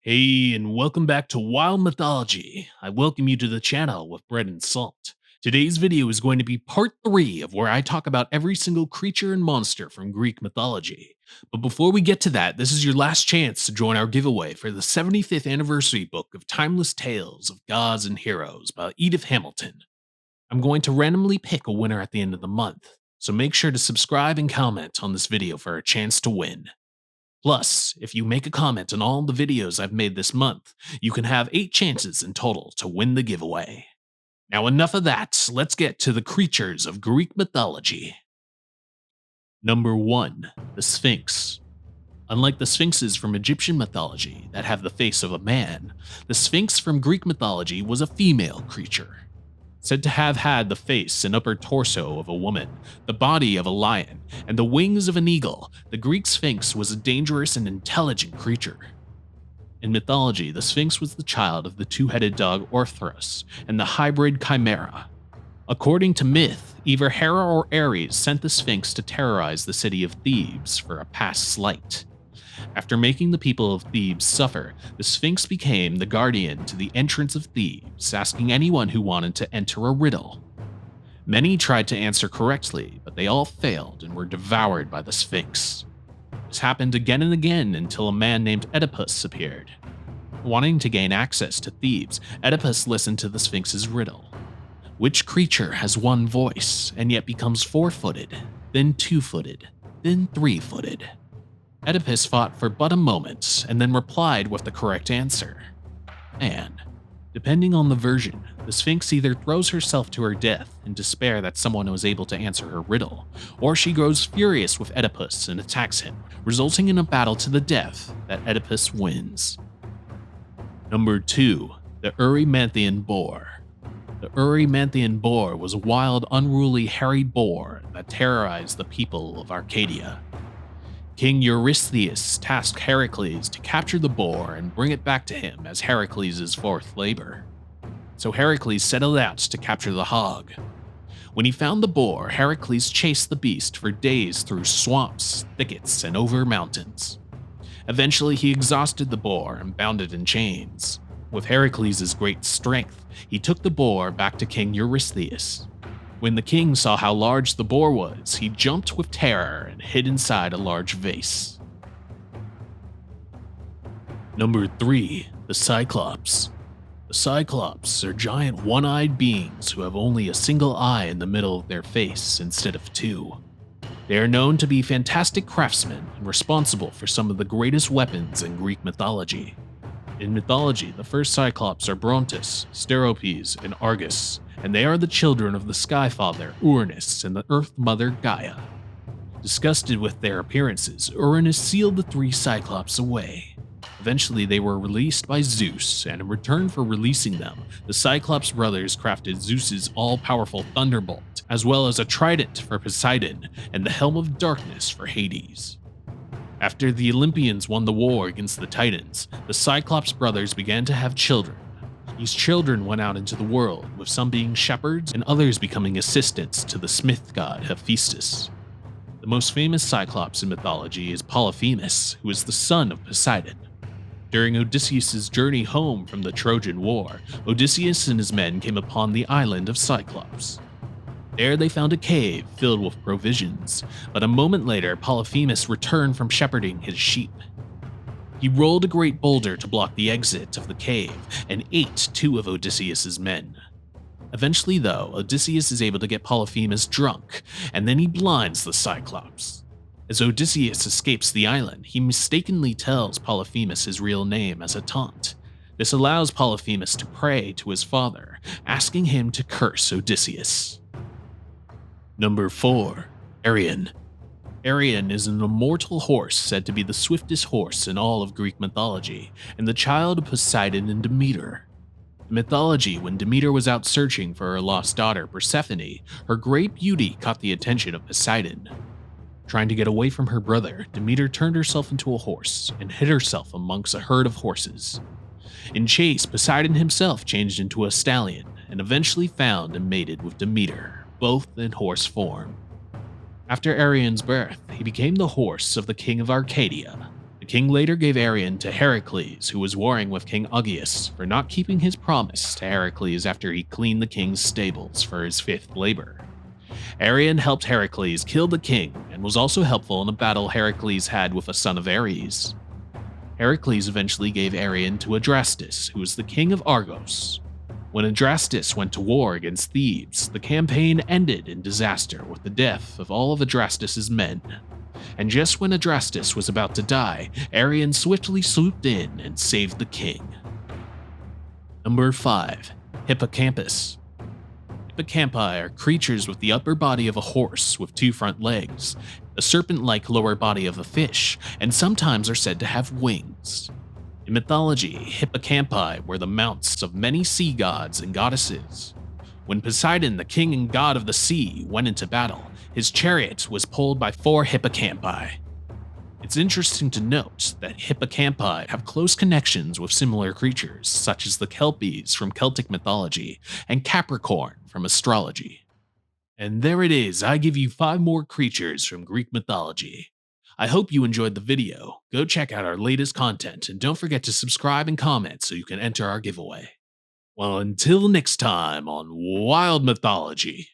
Hey, and welcome back to Wild Mythology. I welcome you to the channel with bread and salt. Today's video is going to be part 3 of where I talk about every single creature and monster from Greek mythology. But before we get to that, this is your last chance to join our giveaway for the 75th anniversary book of Timeless Tales of Gods and Heroes by Edith Hamilton. I'm going to randomly pick a winner at the end of the month, so make sure to subscribe and comment on this video for a chance to win. Plus, if you make a comment on all the videos I've made this month, you can have 8 chances in total to win the giveaway. Now enough of that, let's get to the creatures of Greek mythology. Number 1. The Sphinx. Unlike the Sphinxes from Egyptian mythology that have the face of a man, the Sphinx from Greek mythology was a female creature. Said to have had the face and upper torso of a woman, the body of a lion, and the wings of an eagle, the Greek Sphinx was a dangerous and intelligent creature. In mythology, the Sphinx was the child of the two-headed dog Orthros and the hybrid Chimera. According to myth, either Hera or Ares sent the Sphinx to terrorize the city of Thebes for a past slight. After making the people of Thebes suffer, the Sphinx became the guardian to the entrance of Thebes, asking anyone who wanted to enter a riddle. Many tried to answer correctly, but they all failed and were devoured by the Sphinx. This happened again and again until a man named Oedipus appeared. Wanting to gain access to Thebes, Oedipus listened to the Sphinx's riddle. Which creature has one voice and yet becomes 4-footed, then 2-footed, then 3-footed? Oedipus fought for but a moment and then replied with the correct answer. And, depending on the version, the Sphinx either throws herself to her death in despair that someone was able to answer her riddle, or she grows furious with Oedipus and attacks him, resulting in a battle to the death that Oedipus wins. Number 2. The Erymanthian Boar. The Erymanthian Boar was a wild, unruly, hairy boar that terrorized the people of Arcadia. King Eurystheus tasked Heracles to capture the boar and bring it back to him as Heracles' fourth labor. So Heracles settled out to capture the hog. When he found the boar, Heracles chased the beast for days through swamps, thickets, and over mountains. Eventually, he exhausted the boar and bound it in chains. With Heracles' great strength, he took the boar back to King Eurystheus. When the king saw how large the boar was, he jumped with terror and hid inside a large vase. Number 3. The Cyclops. The Cyclops are giant one-eyed beings who have only a single eye in the middle of their face instead of 2. They are known to be fantastic craftsmen and responsible for some of the greatest weapons in Greek mythology. In mythology, the first Cyclops are Brontes, Steropes, and Argus, and they are the children of the Sky Father Uranus and the Earth Mother Gaia. Disgusted with their appearances, Uranus sealed the 3 Cyclops away. Eventually, they were released by Zeus, and in return for releasing them, the Cyclops brothers crafted Zeus's all-powerful Thunderbolt, as well as a trident for Poseidon and the Helm of Darkness for Hades. After the Olympians won the war against the Titans, the Cyclops brothers began to have children. These children went out into the world, with some being shepherds and others becoming assistants to the smith god Hephaestus. The most famous Cyclops in mythology is Polyphemus, who is the son of Poseidon. During Odysseus' journey home from the Trojan War, Odysseus and his men came upon the island of Cyclops. There they found a cave filled with provisions, but a moment later Polyphemus returned from shepherding his sheep. He rolled a great boulder to block the exit of the cave and ate 2 of Odysseus' men. Eventually though, Odysseus is able to get Polyphemus drunk, and then he blinds the Cyclops. As Odysseus escapes the island, he mistakenly tells Polyphemus his real name as a taunt. This allows Polyphemus to pray to his father, asking him to curse Odysseus. Number 4. Arion. Arion is an immortal horse said to be the swiftest horse in all of Greek mythology, and the child of Poseidon and Demeter. In mythology, when Demeter was out searching for her lost daughter Persephone, her great beauty caught the attention of Poseidon. Trying to get away from her brother, Demeter turned herself into a horse and hid herself amongst a herd of horses. In chase, Poseidon himself changed into a stallion and eventually found and mated with Demeter, both in horse form. After Arion's birth, he became the horse of the king of Arcadia. The king later gave Arion to Heracles, who was warring with King Augeas for not keeping his promise to Heracles after he cleaned the king's stables for his fifth labor. Arion helped Heracles kill the king and was also helpful in a battle Heracles had with a son of Ares. Heracles eventually gave Arion to Adrastus, who was the king of Argos. When Adrastus went to war against Thebes, the campaign ended in disaster with the death of all of Adrastus's men. And just when Adrastus was about to die, Arion swiftly swooped in and saved the king. Number 5. Hippocampus. Hippocampi are creatures with the upper body of a horse with 2 front legs, a serpent-like lower body of a fish, and sometimes are said to have wings. In mythology, hippocampi were the mounts of many sea gods and goddesses. When Poseidon, the king and god of the sea, went into battle, his chariot was pulled by 4 hippocampi. It's interesting to note that hippocampi have close connections with similar creatures, such as the Kelpies from Celtic mythology and Capricorn from astrology. And there it is, I give you 5 more creatures from Greek mythology. I hope you enjoyed the video. Go check out our latest content and don't forget to subscribe and comment so you can enter our giveaway. Well, until next time on Wild Mythology.